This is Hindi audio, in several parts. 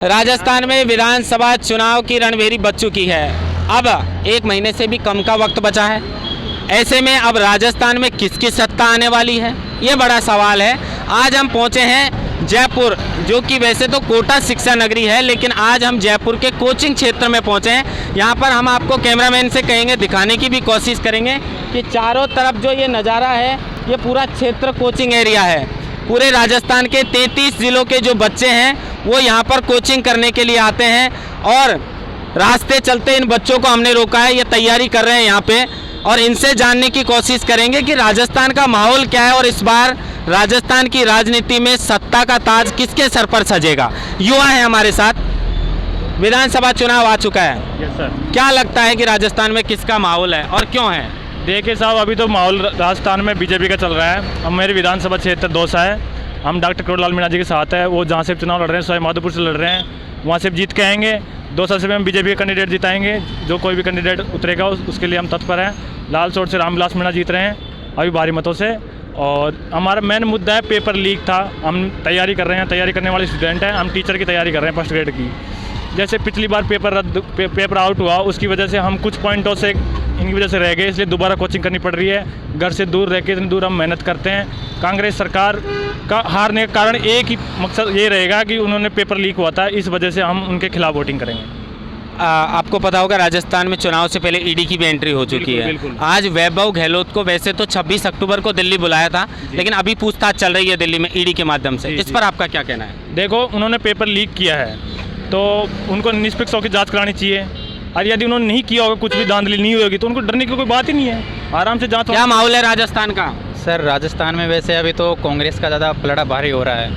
राजस्थान में विधानसभा चुनाव की रणभेरी बज चुकी है। अब 1 महीने से भी कम का वक्त बचा है। ऐसे में अब राजस्थान में किसकी सत्ता आने वाली है, ये बड़ा सवाल है। आज हम पहुंचे हैं जयपुर, जो कि वैसे तो कोटा शिक्षा नगरी है, लेकिन आज हम जयपुर के कोचिंग क्षेत्र में पहुंचे हैं। यहाँ पर हम आपको कैमरामैन से कहेंगे, दिखाने की भी कोशिश करेंगे कि चारों तरफ जो ये नज़ारा है, ये पूरा क्षेत्र कोचिंग एरिया है। पूरे राजस्थान के 33 ज़िलों के जो बच्चे हैं वो यहाँ पर कोचिंग करने के लिए आते हैं और रास्ते चलते इन बच्चों को हमने रोका है। ये तैयारी कर रहे हैं यहाँ पे और इनसे जानने की कोशिश करेंगे कि राजस्थान का माहौल क्या है और इस बार राजस्थान की राजनीति में सत्ता का ताज किसके सर पर सजेगा। युवा है हमारे साथ। विधानसभा चुनाव आ चुका है। Yes sir. क्या लगता है कि राजस्थान में किसका माहौल है और क्यों है? देखिए साहब, अभी तो माहौल राजस्थान में बीजेपी का चल रहा है। अब मेरे विधानसभा क्षेत्र दौसा है, हम डॉक्टर करोड़लाल मीणा जी के साथ है। वो जहाँ से चुनाव लड़ रहे हैं, सवाई माधोपुर से लड़ रहे हैं, वहाँ से जीत के आएंगे। दौसा से हम बीजेपी का कैंडिडेट जिताएंगे। जो कोई भी कैंडिडेट उतरेगा उसके लिए हम तत्पर हैं। लालसोट से रामविलास मीणा जीत रहे हैं अभी भारी मतों से। और हमारा मेन मुद्दा है पेपर लीक था। हम तैयारी कर रहे हैं, तैयारी करने वाले स्टूडेंट हैं। हम टीचर की तैयारी कर रहे हैं फर्स्ट ग्रेड की। जैसे पिछली बार पेपर आउट हुआ, उसकी वजह से हम कुछ पॉइंटों से इनकी वजह से रह गए, इसलिए दोबारा कोचिंग करनी पड़ रही है। घर से दूर रह के इतनी दूर हम मेहनत करते हैं। कांग्रेस सरकार का हारने का कारण एक ही मकसद ये रहेगा कि उन्होंने पेपर लीक हुआ था, इस वजह से हम उनके खिलाफ वोटिंग करेंगे। आपको पता होगा राजस्थान में चुनाव से पहले ईडी की भी एंट्री हो चुकी है। बिल्कुल। आज वैभव गहलोत को वैसे तो 26 अक्टूबर को दिल्ली बुलाया था, लेकिन अभी पूछताछ चल रही है दिल्ली में ईडी के माध्यम से। इस पर आपका क्या कहना है? देखो, उन्होंने पेपर लीक किया है तो उनको निष्पक्ष होकर जांच करानी चाहिए। और यदि उन्होंने नहीं किया होगा, कुछ भी धांधली नहीं होगी, तो उनको डरने की कोई बात ही नहीं है। आराम से जांच। क्या माहौल है राजस्थान का? सर, राजस्थान में वैसे अभी तो कांग्रेस का ज़्यादा पलड़ा भारी हो रहा है,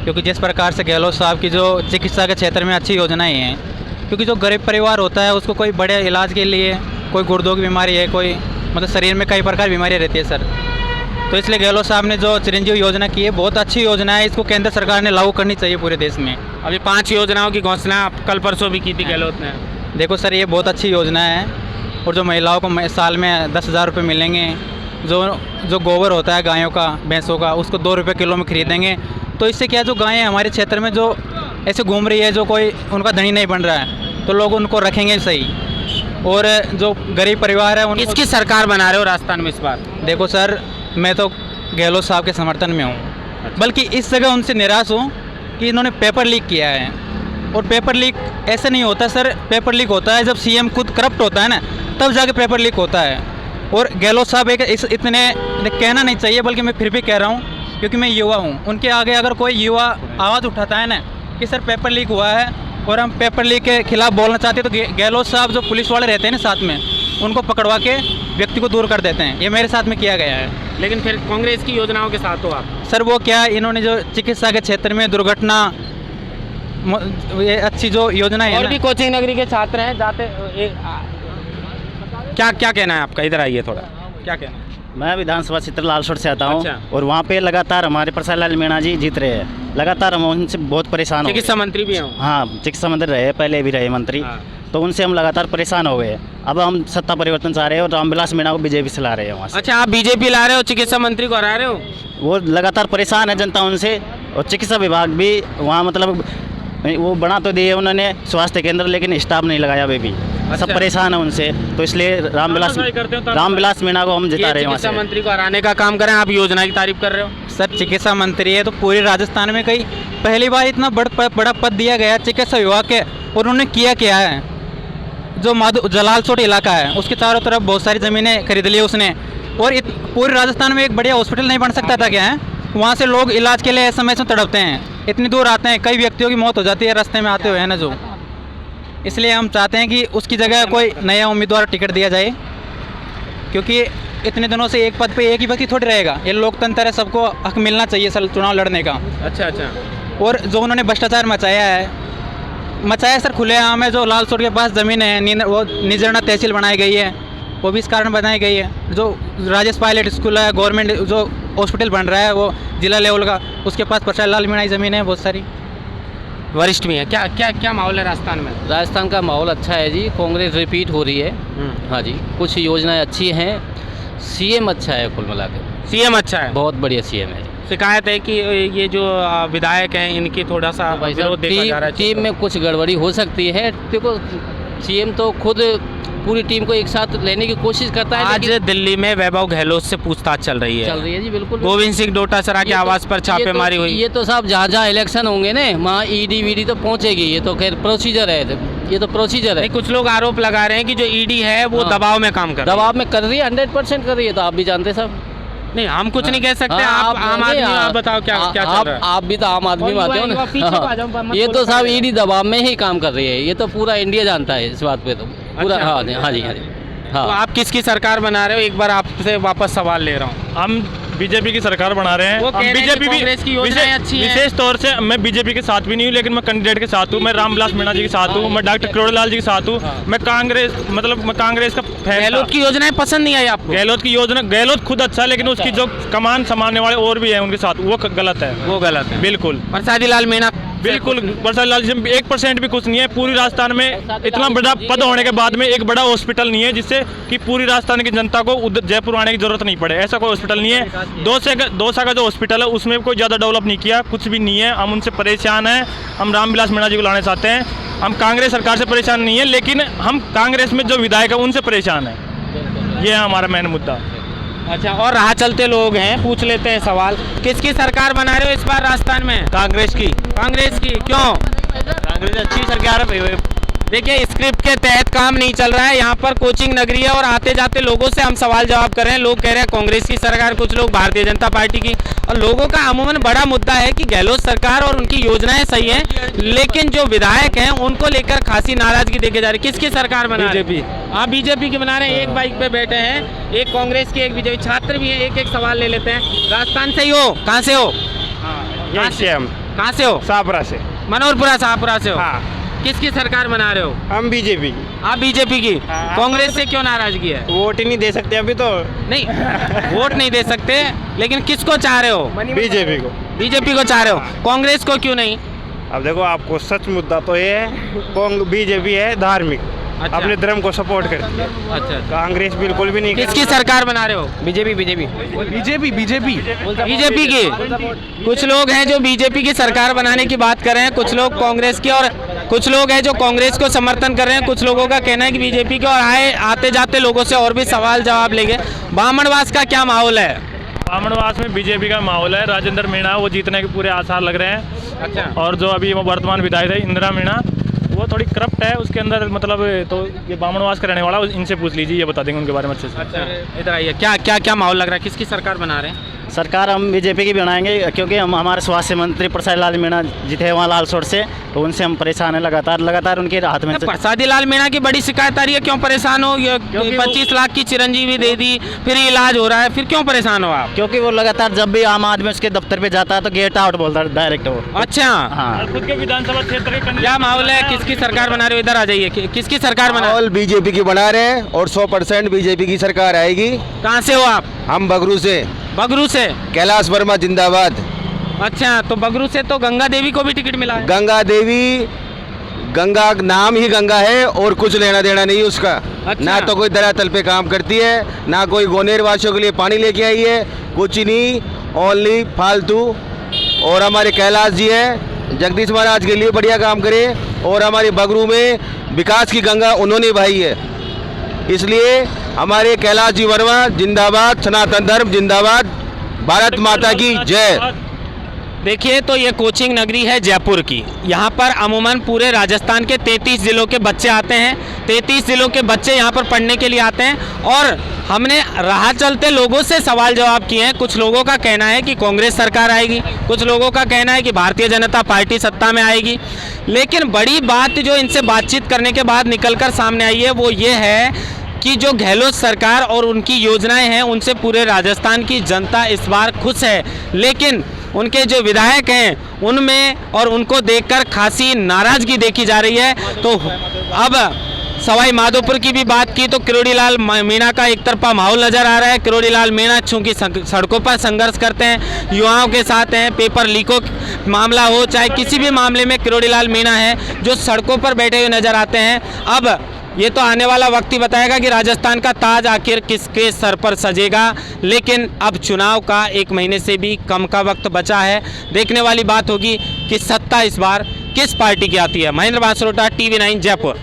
क्योंकि जिस प्रकार से गहलोत साहब की जो चिकित्सा के क्षेत्र में अच्छी योजनाएं हैं, क्योंकि जो गरीब परिवार होता है उसको कोई बड़े इलाज के लिए, कोई गुर्दों की बीमारी है, कोई मतलब शरीर में कई प्रकार की बीमारियाँ रहती है सर, तो इसलिए गहलोत साहब ने जो चिरंजीवी योजना की है, बहुत अच्छी योजना है। इसको केंद्र सरकार ने लागू करनी चाहिए पूरे देश में। अभी 5 योजनाओं की घोषणा कल परसों भी की थी गहलोत ने। देखो सर, ये बहुत अच्छी योजना है और जो महिलाओं को साल में 10,000 रुपये मिलेंगे। जो गोबर होता है गायों का, भैंसों का, उसको 2 रुपये किलो में खरीदेंगे। तो इससे क्या, जो गायें हमारे क्षेत्र में जो ऐसे घूम रही है, जो कोई उनका धनी नहीं बन रहा है, तो लोग उनको रखेंगे सही। और जो गरीब परिवार है उनको। किसकी सरकार बना रहे हो राजस्थान में इस बार? देखो सर, मैं तो गहलोत साहब के समर्थन में हूँ, बल्कि इस जगह उनसे निराश हूँ कि इन्होंने पेपर लीक किया है। और पेपर लीक ऐसे नहीं होता सर, पेपर लीक होता है जब सीएम खुद करप्ट होता है ना, तब जाके पेपर लीक होता है। और गहलोत साहब इतने कहना नहीं चाहिए, बल्कि मैं फिर भी कह रहा हूँ क्योंकि मैं युवा हूँ। उनके आगे अगर कोई युवा आवाज़ उठाता है ना कि सर पेपर लीक हुआ है और हम पेपर लीक के खिलाफ बोलना चाहते हैं, तो गहलोत साहब जो पुलिस वाले रहते हैं ना साथ में, उनको पकड़वा के व्यक्ति को दूर कर देते हैं। ये मेरे साथ में किया गया है। लेकिन फिर कांग्रेस की योजनाओं के साथ हो आप? सर, वो क्या, इन्होंने जो चिकित्सा के क्षेत्र में दुर्घटना, ये अच्छी जो योजना है और भी कोचिंग नगरी के छात्र हैं जाते क्या कहना है आपका? इधर आइए थोड़ा। क्या कहना है? मैं विधानसभा क्षेत्र लालसोट से आता हूँ। अच्छा। और वहाँ पे लगातार हमारे प्रसाद लाल मीणा जी जीत रहे हैं। लगातार हम उनसे बहुत परेशान हो गए। चिकित्सा मंत्री भी हैं? हाँ, चिकित्सा मंत्री रहे, पहले भी रहे मंत्री। हाँ। तो उनसे हम लगातार परेशान हो गए। अब हम सत्ता परिवर्तन चाह रहे हैं और रामविलास मीणा को बीजेपी से ला रहे हैं वहाँ से। अच्छा, आप बीजेपी ला रहे हो, चिकित्सा मंत्री को हरा रहे हो? वो लगातार परेशान है जनता उनसे। और चिकित्सा विभाग भी वहाँ मतलब वो बना तो दिए उन्होंने स्वास्थ्य केंद्र, लेकिन स्टाफ नहीं लगाया अभी भी। सब परेशान है उनसे, तो इसलिए रामविलास मीणा को हम जिता रहे हैं वहाँ से। चिकित्सा मंत्री को हराने का काम करें, आप योजना की तारीफ कर रहे हो? सर, चिकित्सा मंत्री है तो पूरे राजस्थान में कई पहली बार इतना बड़ा पद दिया गया चिकित्सा विभाग के, और उन्होंने किया क्या है। जो जलालसोट इलाका है, उसके चारों तरफ बहुत सारी ज़मीनें खरीद ली उसने। और पूरे राजस्थान में एक बढ़िया हॉस्पिटल नहीं बन सकता था क्या है? वहाँ से लोग इलाज के लिए समय से तड़पते हैं, इतनी दूर आते हैं, कई व्यक्तियों की मौत हो जाती है रास्ते में आते हुए, है ना जो। इसलिए हम चाहते हैं कि उसकी जगह कोई नया उम्मीदवार टिकट दिया जाए, क्योंकि इतने दिनों से एक पद पे एक ही व्यक्ति थोड़ी रहेगा। ये लोकतंत्र है, सबको हक मिलना चाहिए सर चुनाव लड़ने का। अच्छा। और जो उन्होंने भ्रष्टाचार मचाया सर खुलेआम है। जो लालसोट के पास ज़मीन है, वो निजरना तहसील बनाई गई है, वो भी इस कारण बनाई गई है। जो राजेश पायलट स्कूल है, गवर्नमेंट जो हॉस्पिटल बन रहा है वो जिला लेवल का, उसके पास प्रसाद लाल मीणा की ज़मीन है बहुत सारी। वरिष्ठ भी है। क्या माहौल है राजस्थान में? राजस्थान का माहौल अच्छा है जी, कांग्रेस रिपीट हो रही है। हाँ जी, कुछ योजनाएं अच्छी हैं, सीएम अच्छा है, कुल मिला के सीएम अच्छा है, बहुत बढ़िया सीएम है। शिकायत है कि ये जो विधायक हैं इनकी थोड़ा सा भाई विरोध साहब देखा जा रहा है टीम में कुछ गड़बड़ी हो सकती है। देखो सीएम तो खुद पूरी टीम को एक साथ लेने की कोशिश करता है, आज लेकिन दिल्ली में वैभव गहलोत से पूछताछ चल रही चल है। रही है जी, बिल्कुल। गोविंद सिंह डोटासरा के ये तो- आवास पर छापेमारी हुई। ये तो साहब जहाँ जहाँ इलेक्शन होंगे ना वहाँ ईडी वीडी तो पहुँचेगी, ये तो खैर प्रोसीजर है, ये तो प्रोसीजर है। नहीं, कुछ लोग आरोप लगा रहे हैं कि जो ईडी है वो हाँ। दबाव में काम कर रही है। दबाव में कर रही है, 100% कर रही है, तो आप भी जानते हैं साहब। नहीं, हम कुछ नहीं कह सकते। हाँ, आप आम नहीं, आदमी हो, आप बताओ क्या क्या चल रहा है। आप भी तो आम आदमी में आते हो युवा पीछे को आ जाओ, ना। मत ये बोलो तो साहब खड़े। ईडी दबाव में ही काम कर रही है, ये तो पूरा इंडिया जानता है इस बात पे तो पूरा। अच्छा। हाँ जी हाँ जी हाँ जी तो हाँ। आप किसकी सरकार बना रहे हो? एक बार आपसे वापस सवाल ले रहा हूँ। हम बीजेपी की सरकार बना रहे हैं। वो कह हम रहे हैं कि बीजेपी कांग्रेस की योजनाएं अच्छी हैं। विशेष तौर से मैं बीजेपी के साथ भी नहीं हूँ, लेकिन मैं कैंडिडेट के साथ हूँ। मैं रामविलास मीणा जी के साथ हूँ, मैं डॉक्टर करोड़ीलाल जी के साथ हूँ। मैं कांग्रेस का फैसला। गहलोत की योजनाएं पसंद नहीं आई आपको? गहलोत की योजना, गहलोत खुद अच्छा है, लेकिन उसकी जो कमान संभालने वाले और भी हैं उनके साथ, वो गलत है। वो गलत है। बिल्कुल प्रसादी लाल मीणा बिल्कुल बरसात लाल जी 1% भी कुछ नहीं है। पूरी राजस्थान में इतना बड़ा पद होने के बाद में एक बड़ा हॉस्पिटल नहीं है जिससे कि पूरी राजस्थान की जनता को उधर जयपुर आने की जरूरत नहीं पड़े। ऐसा कोई हॉस्पिटल नहीं है। दौसा का जो हॉस्पिटल है उसमें कोई ज़्यादा डेवलप नहीं किया, कुछ भी नहीं है। हम उनसे परेशान हैं। हम रामविलास मीणा जी को लाना चाहते हैं। हम कांग्रेस सरकार से परेशान नहीं है, लेकिन हम कांग्रेस में जो विधायक है उनसे परेशान हैं। ये है हमारा मेन मुद्दा। अच्छा, और राह चलते लोग हैं, पूछ लेते हैं सवाल। किसकी सरकार बना रहे हो इस बार राजस्थान में? कांग्रेस की। कांग्रेस की। क्यों? कांग्रेस अच्छी सरकार है। देखिए, स्क्रिप्ट के तहत काम नहीं चल रहा है। यहाँ पर कोचिंग नगरी है और आते जाते लोगों से हम सवाल जवाब कर रहे हैं। लोग कह रहे हैं कांग्रेस की सरकार, कुछ लोग भारतीय जनता पार्टी की। और लोगों का अमूमन बड़ा मुद्दा है कि गहलोत सरकार और उनकी योजनाएं सही हैं, लेकिन जो विधायक हैं उनको लेकर खासी नाराजगी देखे जा रही है। किसकी सरकार बना रहे हैं? बीजेपी। आप बीजेपी की बना रहे हैं। एक बाइक पे बैठे हैं, एक कांग्रेस की, एक बीजेपी। छात्र भी हैं, एक एक सवाल ले लेते हैं। राजस्थान से ही हो? कहाँ से हो? यही से हम कहाँ से हो? सापरा से। मनोहरपुरा शाहपुरा से हो? हाँ। किसकी सरकार बना रहे हो? हम बीजेपी की। आप बीजेपी की। कांग्रेस से क्यों नाराजगी है? वोट ही नहीं दे सकते अभी तो। नहीं, वोट नहीं दे सकते, लेकिन किसको चाह रहे हो? बीजेपी को। बीजेपी को चाह रहे हो, कांग्रेस को क्यों नहीं? अब देखो, आपको सच मुद्दा तो ये है, बीजेपी है धार्मिक, अच्छा। अपने धर्म को सपोर्ट करती है। अच्छा, कांग्रेस बिल्कुल भी नहीं। किसकी सरकार बना रहे हो? बीजेपी बीजेपी की। कुछ लोग हैं जो बीजेपी की सरकार बनाने की बात कर रहे हैं, कुछ लोग कांग्रेस की, और कुछ लोग हैं जो कांग्रेस को समर्थन कर रहे हैं। कुछ लोगों का कहना है कि बीजेपी की। और आते जाते लोगों से और भी सवाल जवाब लेंगे। बामणवास का क्या माहौल है? बामणवास में बीजेपी का माहौल है। राजेंद्र मीणा वो जीतने के पूरे आसार लग रहे हैं। अच्छा। और जो अभी वो वर्तमान विधायक है इंदिरा मीणा, वो थोड़ी करप्ट है उसके अंदर, मतलब तो ये बामणवास का रहने वाला, इनसे पूछ लीजिए, ये बता देंगे उनके बारे में अच्छे से। अच्छा, इधर आइए। क्या क्या क्या माहौल लग रहा है? किसकी सरकार बना रहे हैं? सरकार हम बीजेपी की बनाएंगे, क्योंकि हम हमारे स्वास्थ्य मंत्री प्रसादी लाल मीणा जीते वहाँ लालसोट से, तो उनसे हम परेशान हैं। लगातार उनके हाथ में प्रसादी लाल मीणा की बड़ी शिकायत आ रही है। क्यों परेशान हो? ये 25 लाख की चिरंजीवी दे दी, फिर इलाज हो रहा है, फिर क्यों परेशान हो आप? क्योंकि वो लगातार जब भी आम आदमी उसके दफ्तर पे जाता है तो गेट आउट बोलता है डायरेक्ट वो। अच्छा, हाँ। खुद के विधानसभा क्षेत्र के क्या माहौल है? किसकी सरकार बना रहे हो? इधर आ जाइए। किसकी सरकार बना? माहौल बीजेपी की बना रहे हैं और 100% बीजेपी की सरकार आएगी। कहाँ से हो आप? हम बगरू से। बगरू से। कैलाश वर्मा जिंदाबाद। अच्छा, तो बगरू से तो गंगा देवी को भी टिकट मिला है। गंगा देवी, गंगा नाम ही गंगा है और कुछ लेना देना नहीं उसका। अच्छा। ना तो कोई धरातल पे काम करती है, ना कोई गोनेर वासियों के लिए पानी लेके आई है, कुछ नहीं, ओनली फालतू। और हमारे कैलाश जी हैं, जगदीश महाराज के लिए बढ़िया काम करे, और हमारे बगरू में विकास की गंगा उन्होंने बहाई है। इसलिए हमारे कैलाश जी वर्मा जिंदाबाद, सनातन धर्म जिंदाबाद, भारत माता की जय। देखिए, तो ये कोचिंग नगरी है जयपुर की। यहाँ पर अमूमन पूरे राजस्थान के 33 जिलों के बच्चे आते हैं। 33 जिलों के बच्चे यहाँ पर पढ़ने के लिए आते हैं। और हमने राह चलते लोगों से सवाल जवाब किए हैं। कुछ लोगों का कहना है कि कांग्रेस सरकार आएगी, कुछ लोगों का कहना है कि भारतीय जनता पार्टी सत्ता में आएगी। लेकिन बड़ी बात जो इनसे बातचीत करने के बाद निकलकर सामने आई है वो ये है कि जो गहलोत सरकार और उनकी योजनाएं हैं उनसे पूरे राजस्थान की जनता इस बार खुश है, लेकिन उनके जो विधायक हैं उनमें और उनको देखकर खासी नाराजगी देखी जा रही है। तो अब सवाई माधोपुर की भी बात की तो किरोड़ीलाल मीणा का एक तरफा माहौल नजर आ रहा है। किरोड़ीलाल मीणा चूंकि सड़कों पर संघर्ष करते हैं, युवाओं के साथ हैं, पेपर लीकों मामला हो चाहे किसी भी मामले में किरोड़ीलाल मीणा है जो सड़कों पर बैठे हुए नजर आते हैं। अब ये तो आने वाला वक्त ही बताएगा कि राजस्थान का ताज आखिर किसके सर पर सजेगा। लेकिन अब चुनाव का 1 महीने से भी कम का वक्त बचा है। देखने वाली बात होगी कि सत्ता इस बार किस पार्टी की आती है। महेंद्र बांसरोटा, TV9 जयपुर।